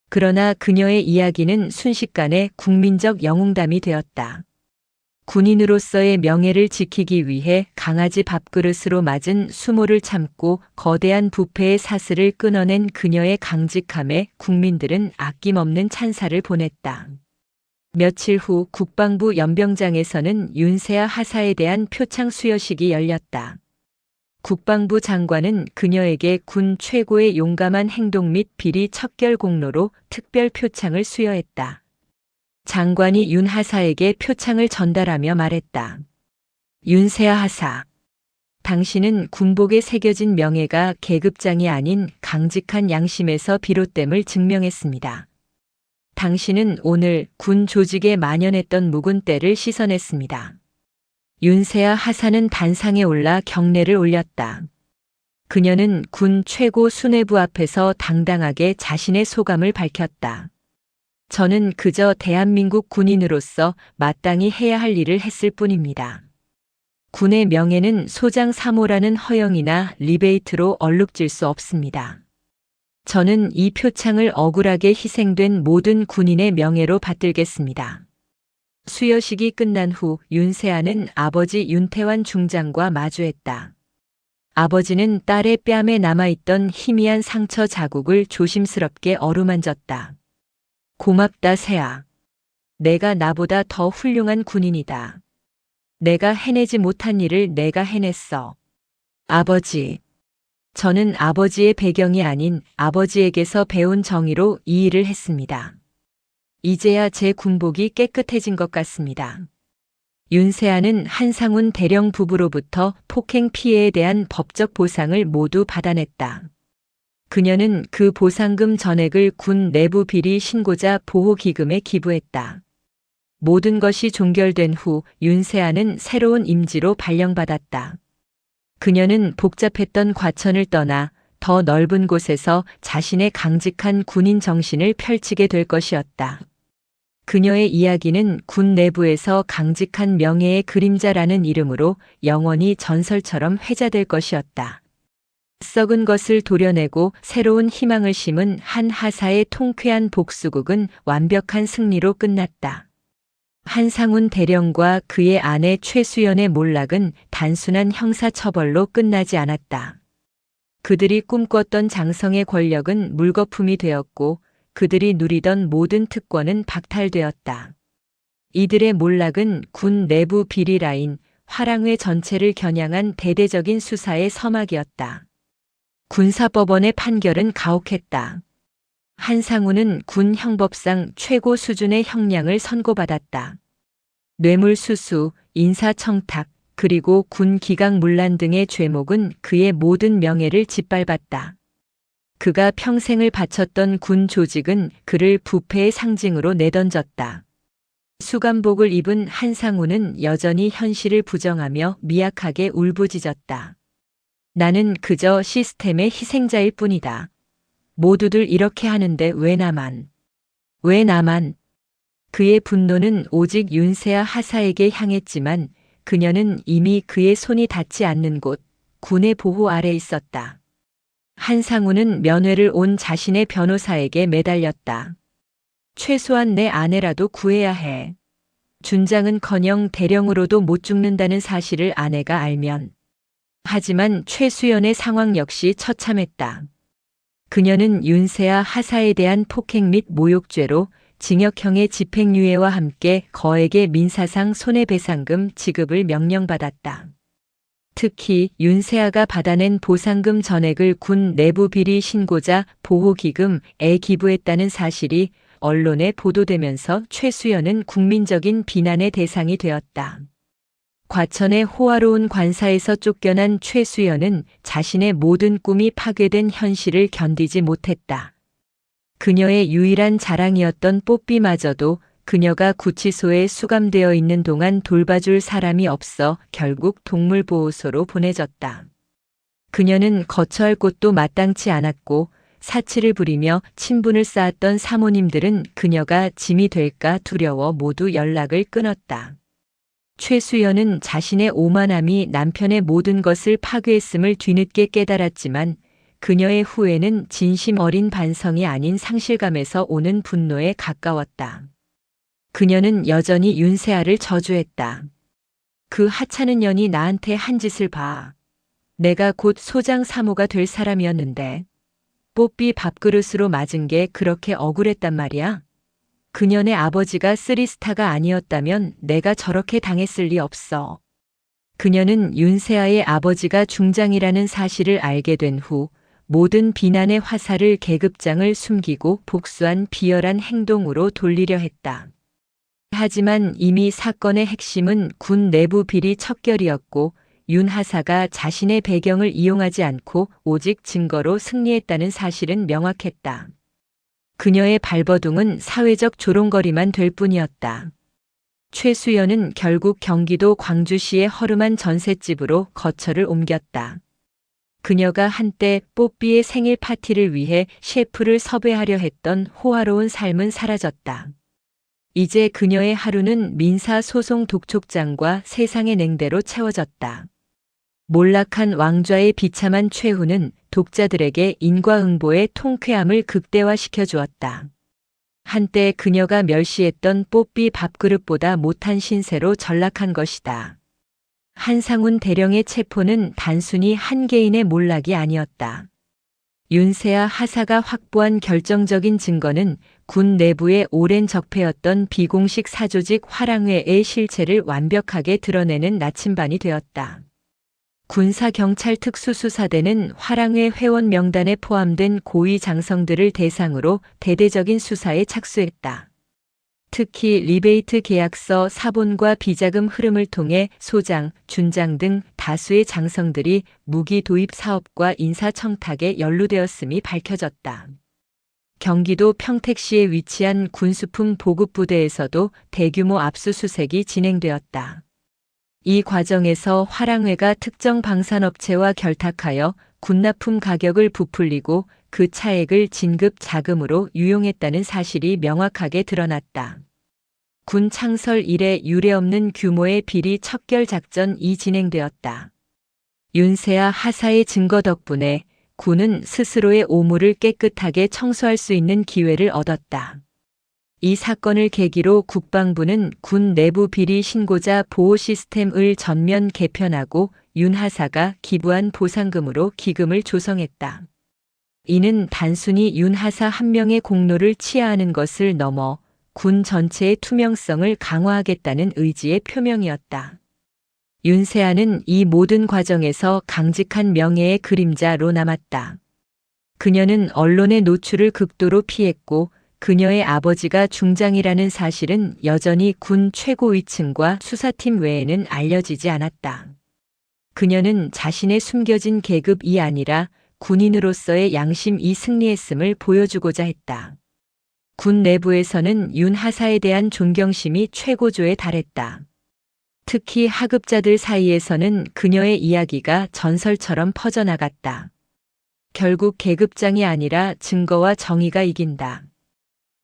그러나 그녀의 이야기는 순식간에 국민적 영웅담이 되었다. 군인으로서의 명예를 지키기 위해 강아지 밥그릇으로 맞은 수모를 참고 거대한 부패의 사슬을 끊어낸 그녀의 강직함에 국민들은 아낌없는 찬사를 보냈다. 며칠 후 국방부 연병장에서는 윤세아 하사에 대한 표창 수여식이 열렸다. 국방부 장관은 그녀에게 군 최고의 용감한 행동 및 비리 척결 공로로 특별 표창을 수여했다. 장관이 윤 하사에게 표창을 전달하며 말했다. 윤세아 하사. 당신은 군복에 새겨진 명예가 계급장이 아닌 강직한 양심에서 비롯됨을 증명했습니다. 당신은 오늘 군 조직에 만연했던 묵은 때를 씻어냈습니다. 윤세아 하사는 단상에 올라 경례를 올렸다. 그녀는 군 최고 수뇌부 앞에서 당당하게 자신의 소감을 밝혔다. 저는 그저 대한민국 군인으로서 마땅히 해야 할 일을 했을 뿐입니다. 군의 명예는 소장 3호라는 허영이나 리베이트로 얼룩질 수 없습니다. 저는 이 표창을 억울하게 희생된 모든 군인의 명예로 받들겠습니다. 수여식이 끝난 후 윤세아는 아버지 윤태환 중장과 마주했다. 아버지는 딸의 뺨에 남아있던 희미한 상처 자국을 조심스럽게 어루만졌다. 고맙다, 세아. 내가 나보다 더 훌륭한 군인이다. 내가 해내지 못한 일을 내가 해냈어. 아버지. 저는 아버지의 배경이 아닌 아버지에게서 배운 정의로 이 일을 했습니다. 이제야 제 군복이 깨끗해진 것 같습니다. 윤세아는 한상훈 대령 부부로부터 폭행 피해에 대한 법적 보상을 모두 받아냈다. 그녀는 그 보상금 전액을 군 내부 비리 신고자 보호기금에 기부했다. 모든 것이 종결된 후 윤세아는 새로운 임지로 발령받았다. 그녀는 복잡했던 과천을 떠나 더 넓은 곳에서 자신의 강직한 군인 정신을 펼치게 될 것이었다. 그녀의 이야기는 군 내부에서 강직한 명예의 그림자라는 이름으로 영원히 전설처럼 회자될 것이었다. 썩은 것을 도려내고 새로운 희망을 심은 한 하사의 통쾌한 복수극은 완벽한 승리로 끝났다. 한상훈 대령과 그의 아내 최수연의 몰락은 단순한 형사처벌로 끝나지 않았다. 그들이 꿈꿨던 장성의 권력은 물거품이 되었고 그들이 누리던 모든 특권은 박탈되었다. 이들의 몰락은 군 내부 비리 라인, 화랑회 전체를 겨냥한 대대적인 수사의 서막이었다. 군사법원의 판결은 가혹했다. 한상훈은 군 형법상 최고 수준의 형량을 선고받았다. 뇌물수수, 인사청탁, 그리고 군 기강문란 등의 죄목은 그의 모든 명예를 짓밟았다. 그가 평생을 바쳤던 군 조직은 그를 부패의 상징으로 내던졌다. 수감복을 입은 한상훈은 여전히 현실을 부정하며 미약하게 울부짖었다. 나는 그저 시스템의 희생자일 뿐이다. 모두들 이렇게 하는데 왜 나만? 왜 나만? 그의 분노는 오직 윤세아 하사에게 향했지만 그녀는 이미 그의 손이 닿지 않는 곳, 군의 보호 아래 있었다. 한상훈은 면회를 온 자신의 변호사에게 매달렸다. 최소한 내 아내라도 구해야 해. 준장은커녕 대령으로도 못 죽는다는 사실을 아내가 알면. 하지만 최수연의 상황 역시 처참했다. 그녀는 윤세아 하사에 대한 폭행 및 모욕죄로 징역형의 집행유예와 함께 거액의 민사상 손해배상금 지급을 명령받았다. 특히 윤세아가 받아낸 보상금 전액을 군 내부 비리 신고자 보호기금에 기부했다는 사실이 언론에 보도되면서 최수연은 국민적인 비난의 대상이 되었다. 과천의 호화로운 관사에서 쫓겨난 최수연은 자신의 모든 꿈이 파괴된 현실을 견디지 못했다. 그녀의 유일한 자랑이었던 뽀삐마저도 그녀가 구치소에 수감되어 있는 동안 돌봐줄 사람이 없어 결국 동물보호소로 보내졌다. 그녀는 거처할 곳도 마땅치 않았고 사치를 부리며 친분을 쌓았던 사모님들은 그녀가 짐이 될까 두려워 모두 연락을 끊었다. 최수연은 자신의 오만함이 남편의 모든 것을 파괴했음을 뒤늦게 깨달았지만 그녀의 후회는 진심 어린 반성이 아닌 상실감에서 오는 분노에 가까웠다. 그녀는 여전히 윤세아를 저주했다. 그 하찮은 년이 나한테 한 짓을 봐. 내가 곧 소장 3호가 될 사람이었는데 뽀삐 밥그릇으로 맞은 게 그렇게 억울했단 말이야. 그년의 아버지가 쓰리스타가 아니었다면 내가 저렇게 당했을 리 없어. 그녀는 윤세아의 아버지가 중장이라는 사실을 알게 된 후 모든 비난의 화살을 계급장을 숨기고 복수한 비열한 행동으로 돌리려 했다. 하지만 이미 사건의 핵심은 군 내부 비리 척결이었고 윤 하사가 자신의 배경을 이용하지 않고 오직 증거로 승리했다는 사실은 명확했다. 그녀의 발버둥은 사회적 조롱거리만 될 뿐이었다. 최수연은 결국 경기도 광주시의 허름한 전셋집으로 거처를 옮겼다. 그녀가 한때 뽀삐의 생일 파티를 위해 셰프를 섭외하려 했던 호화로운 삶은 사라졌다. 이제 그녀의 하루는 민사소송 독촉장과 세상의 냉대로 채워졌다. 몰락한 왕좌의 비참한 최후는 독자들에게 인과응보의 통쾌함을 극대화시켜 주었다. 한때 그녀가 멸시했던 뽀삐 밥그릇보다 못한 신세로 전락한 것이다. 한상훈 대령의 체포는 단순히 한 개인의 몰락이 아니었다. 윤세아 하사가 확보한 결정적인 증거는 군 내부의 오랜 적폐였던 비공식 사조직 화랑회의 실체를 완벽하게 드러내는 나침반이 되었다. 군사경찰특수수사대는 화랑회 회원 명단에 포함된 고위 장성들을 대상으로 대대적인 수사에 착수했다. 특히 리베이트 계약서 사본과 비자금 흐름을 통해 소장, 준장 등 다수의 장성들이 무기 도입 사업과 인사청탁에 연루되었음이 밝혀졌다. 경기도 평택시에 위치한 군수품 보급부대에서도 대규모 압수수색이 진행되었다. 이 과정에서 화랑회가 특정 방산업체와 결탁하여 군납품 가격을 부풀리고 그 차액을 진급 자금으로 유용했다는 사실이 명확하게 드러났다. 군 창설 이래 유례없는 규모의 비리 척결 작전이 진행되었다. 윤세아 하사의 증거 덕분에 군은 스스로의 오물을 깨끗하게 청소할 수 있는 기회를 얻었다. 이 사건을 계기로 국방부는 군 내부 비리 신고자 보호 시스템을 전면 개편하고 윤 하사가 기부한 보상금으로 기금을 조성했다. 이는 단순히 윤 하사 한 명의 공로를 치하하는 것을 넘어 군 전체의 투명성을 강화하겠다는 의지의 표명이었다. 윤세아는 이 모든 과정에서 강직한 명예의 그림자로 남았다. 그녀는 언론의 노출을 극도로 피했고 그녀의 아버지가 중장이라는 사실은 여전히 군 최고위층과 수사팀 외에는 알려지지 않았다. 그녀는 자신의 숨겨진 계급이 아니라 군인으로서의 양심이 승리했음을 보여주고자 했다. 군 내부에서는 윤 하사에 대한 존경심이 최고조에 달했다. 특히 하급자들 사이에서는 그녀의 이야기가 전설처럼 퍼져나갔다. 결국 계급장이 아니라 증거와 정의가 이긴다.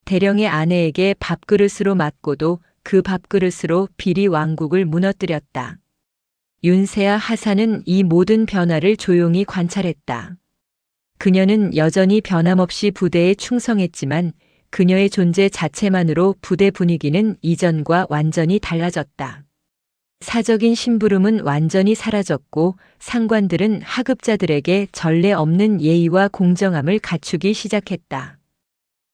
대령의 아내에게 밥그릇으로 맞고도 그 밥그릇으로 비리 왕국을 무너뜨렸다. 윤세아 하사는 이 모든 변화를 조용히 관찰했다. 그녀는 여전히 변함없이 부대에 충성했지만 그녀의 존재 자체만으로 부대 분위기는 이전과 완전히 달라졌다. 사적인 심부름은 완전히 사라졌고 상관들은 하급자들에게 전례 없는 예의와 공정함을 갖추기 시작했다.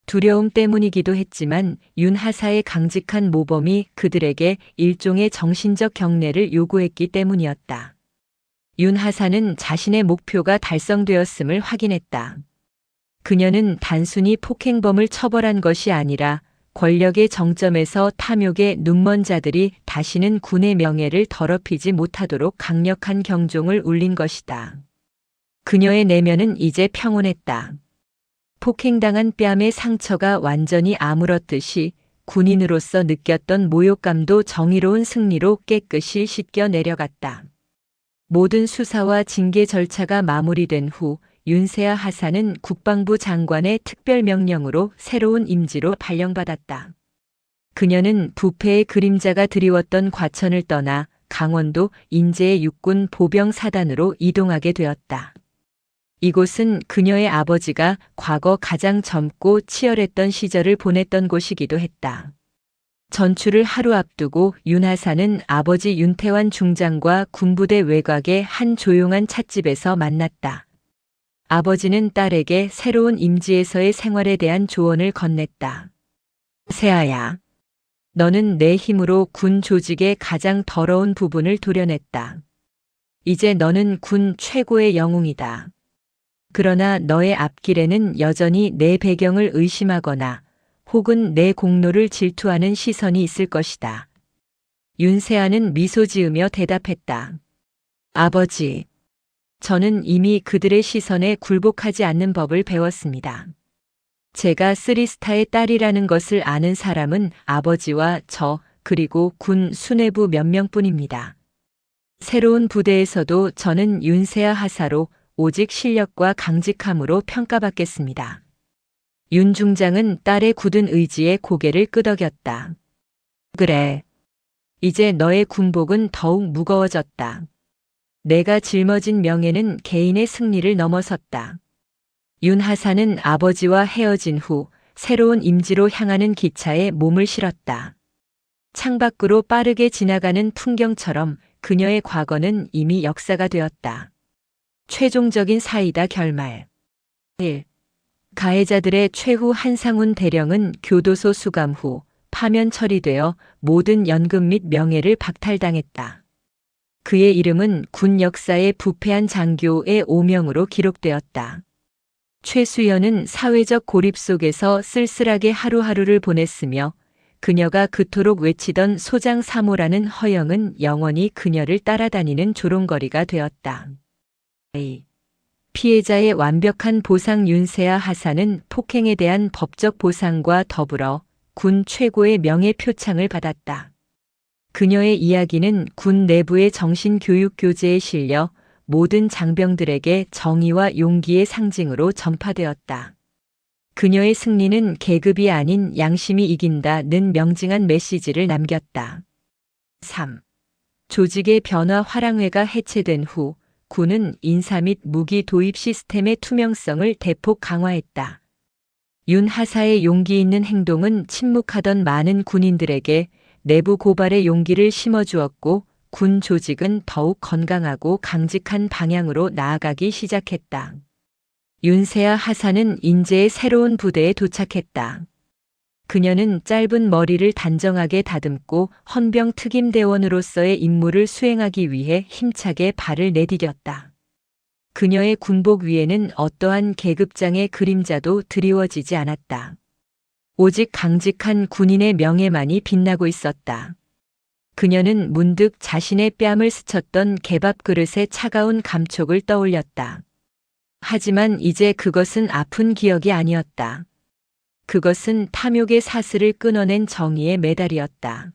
두려움 때문이기도 했지만 윤 하사의 강직한 모범이 그들에게 일종의 정신적 경례를 요구했기 때문이었다. 윤 하사는 자신의 목표가 달성되었음을 확인했다. 그녀는 단순히 폭행범을 처벌한 것이 아니라 권력의 정점에서 탐욕에 눈먼 자들이 다시는 군의 명예를 더럽히지 못하도록 강력한 경종을 울린 것이다. 그녀의 내면은 이제 평온했다. 폭행당한 뺨의 상처가 완전히 아물었듯이 군인으로서 느꼈던 모욕감도 정의로운 승리로 깨끗이 씻겨 내려갔다. 모든 수사와 징계 절차가 마무리된 후 윤세아 하사는 국방부 장관의 특별 명령으로 새로운 임지로 발령받았다. 그녀는 부패의 그림자가 드리웠던 과천을 떠나 강원도 인제의 육군 보병 사단으로 이동하게 되었다. 이곳은 그녀의 아버지가 과거 가장 젊고 치열했던 시절을 보냈던 곳이기도 했다. 전출을 하루 앞두고 윤 하사는 아버지 윤태환 중장과 군부대 외곽의 한 조용한 찻집에서 만났다. 아버지는 딸에게 새로운 임지에서의 생활에 대한 조언을 건넸다. 세아야, 너는 내 힘으로 군 조직의 가장 더러운 부분을 도려냈다. 이제 너는 군 최고의 영웅이다. 그러나 너의 앞길에는 여전히 내 배경을 의심하거나 혹은 내 공로를 질투하는 시선이 있을 것이다. 윤세아는 미소 지으며 대답했다. 아버지, 저는 이미 그들의 시선에 굴복하지 않는 법을 배웠습니다. 제가 쓰리스타의 딸이라는 것을 아는 사람은 아버지와 저, 그리고 군 수뇌부 몇 명뿐입니다. 새로운 부대에서도 저는 윤세아 하사로 오직 실력과 강직함으로 평가받겠습니다. 윤 중장은 딸의 굳은 의지에 고개를 끄덕였다. 그래. 이제 너의 군복은 더욱 무거워졌다. 내가 짊어진 명예는 개인의 승리를 넘어섰다. 윤 하사는 아버지와 헤어진 후 새로운 임지로 향하는 기차에 몸을 실었다. 창밖으로 빠르게 지나가는 풍경처럼 그녀의 과거는 이미 역사가 되었다. 최종적인 사이다 결말. 1. 가해자들의 최후 한상훈 대령은 교도소 수감 후 파면 처리되어 모든 연금 및 명예를 박탈당했다. 그의 이름은 군 역사의 부패한 장교의 오명으로 기록되었다. 최수연은 사회적 고립 속에서 쓸쓸하게 하루하루를 보냈으며 그녀가 그토록 외치던 소장 3호라는 허영은 영원히 그녀를 따라다니는 조롱거리가 되었다. 피해자의 완벽한 보상 윤세아 하사는 폭행에 대한 법적 보상과 더불어 군 최고의 명예표창을 받았다. 그녀의 이야기는 군 내부의 정신교육교재에 실려 모든 장병들에게 정의와 용기의 상징으로 전파되었다. 그녀의 승리는 계급이 아닌 양심이 이긴다는 명징한 메시지를 남겼다. 3. 조직의 변화 화랑회가 해체된 후 군은 인사 및 무기 도입 시스템의 투명성을 대폭 강화했다. 윤 하사의 용기 있는 행동은 침묵하던 많은 군인들에게 내부 고발의 용기를 심어주었고 군 조직은 더욱 건강하고 강직한 방향으로 나아가기 시작했다. 윤세아 하사는 인제의 새로운 부대에 도착했다. 그녀는 짧은 머리를 단정하게 다듬고 헌병 특임대원으로서의 임무를 수행하기 위해 힘차게 발을 내디뎠다. 그녀의 군복 위에는 어떠한 계급장의 그림자도 드리워지지 않았다. 오직 강직한 군인의 명예만이 빛나고 있었다. 그녀는 문득 자신의 뺨을 스쳤던 개밥 그릇의 차가운 감촉을 떠올렸다. 하지만 이제 그것은 아픈 기억이 아니었다. 그것은 탐욕의 사슬을 끊어낸 정의의 메달이었다.